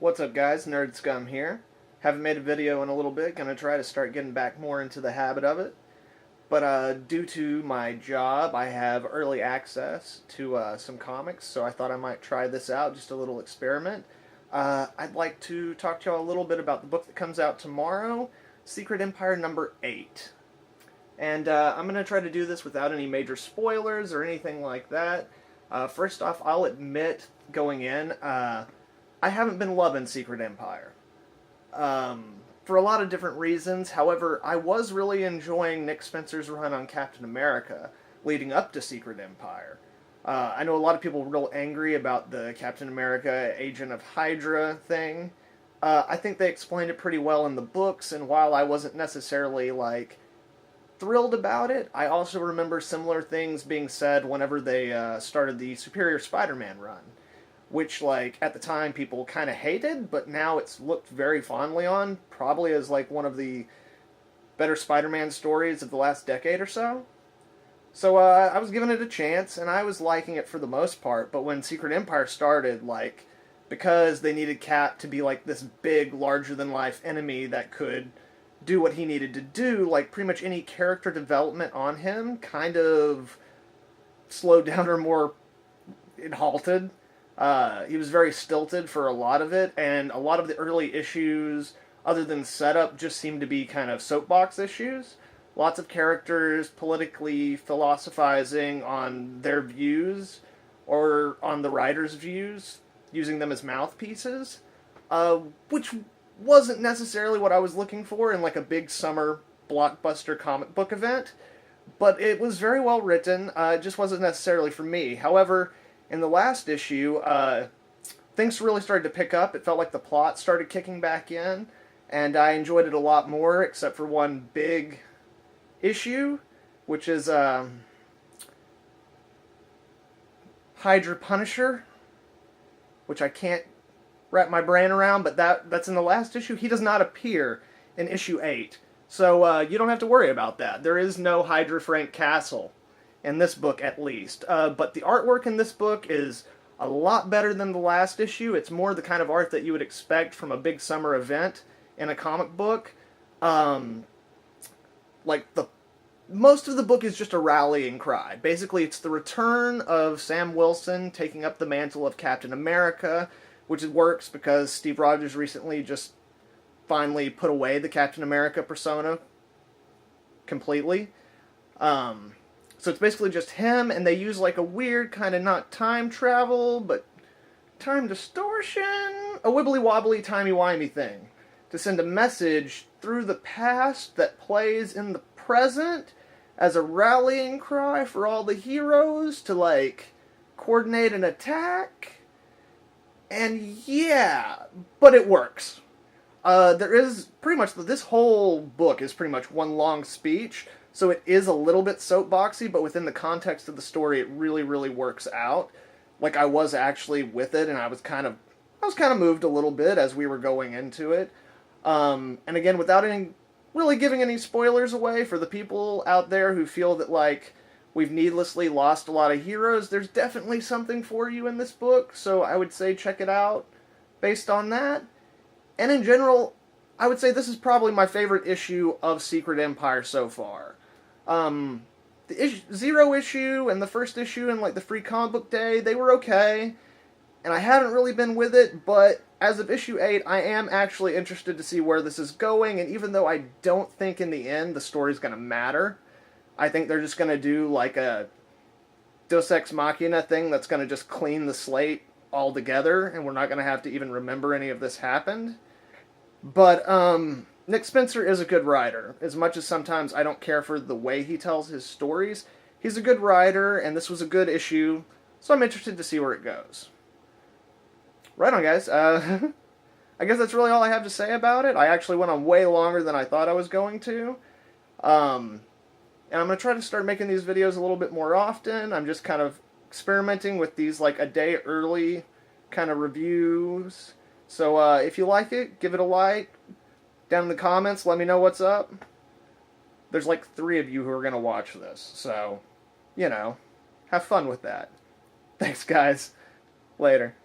What's up guys, Nerd Scum here. Haven't made a video in a little bit, gonna try to start getting back more into the habit of it. But due to my job, I have early access to some comics, so I thought I might try this out, just a little experiment. I'd like to talk to y'all a little bit about the book that comes out tomorrow, Secret Empire number 8. And I'm going to try to do this without any major spoilers or anything like that. First off, I'll admit, going in, I haven't been loving Secret Empire. For a lot of different reasons. However, I was really enjoying Nick Spencer's run on Captain America leading up to Secret Empire. I know a lot of people were real angry about the Captain America Agent of Hydra thing. I think they explained it pretty well in the books, and while I wasn't necessarily, thrilled about it, I also remember similar things being said whenever they started the Superior Spider-Man run, which, at the time people kind of hated, but now it's looked very fondly on, probably as, one of the better Spider-Man stories of the last decade or so. So, I was giving it a chance, and I was liking it for the most part, but when Secret Empire started, because they needed Cap to be, this big, larger-than-life enemy that could do what he needed to do, pretty much any character development on him kind of slowed down or more, it halted. He was very stilted for a lot of it, and a lot of the early issues, other than setup, just seemed to be kind of soapbox issues. Lots of characters politically philosophizing on their views, or on the writer's views, using them as mouthpieces, which wasn't necessarily what I was looking for in, a big summer blockbuster comic book event, but it was very well written. It just wasn't necessarily for me. However, in the last issue, things really started to pick up. It felt like the plot started kicking back in, and I enjoyed it a lot more, except for one big issue, which is Hydra Punisher, which I can't wrap my brain around, but that's in the last issue. He does not appear in issue 8, so you don't have to worry about that. There is no Hydra Frank Castle in this book, at least. But the artwork in this book is a lot better than the last issue. It's more the kind of art that you would expect from a big summer event in a comic book. Most of the book is just a rallying cry. Basically, it's the return of Sam Wilson taking up the mantle of Captain America, which works because Steve Rogers recently just finally put away the Captain America persona completely. So it's basically just him, and they use a weird kind of not time travel, but time distortion, a wibbly-wobbly, timey-wimey thing, to send a message through the past that plays in the present as a rallying cry for all the heroes to, coordinate an attack. And yeah, but it works. There is pretty much, this whole book is pretty much one long speech, so it is a little bit soapboxy, but within the context of the story, it really, really works out. I was actually with it, and I was kind of moved a little bit as we were going into it. And again, without really giving any spoilers away for the people out there who feel that, we've needlessly lost a lot of heroes, there's definitely something for you in this book, so I would say check it out based on that. And in general, I would say this is probably my favorite issue of Secret Empire so far. The Zero issue and the first issue and the Free Comic Book Day, they were okay, and I haven't really been with it, but as of issue 8, I am actually interested to see where this is going, and even though I don't think in the end the story's going to matter, I think they're just going to do a Deus Ex Machina thing that's going to just clean the slate altogether, and we're not going to have to even remember any of this happened. But Nick Spencer is a good writer. As much as sometimes I don't care for the way he tells his stories, he's a good writer, and this was a good issue, so I'm interested to see where it goes. Right on, guys. I guess that's really all I have to say about it. I actually went on way longer than I thought I was going to. And I'm going to try to start making these videos a little bit more often. I'm just kind of experimenting with these a day early kind of reviews. So if you like it, give it a like. Down in the comments, let me know what's up. There's 3 of you who are going to watch this. So, have fun with that. Thanks, guys. Later.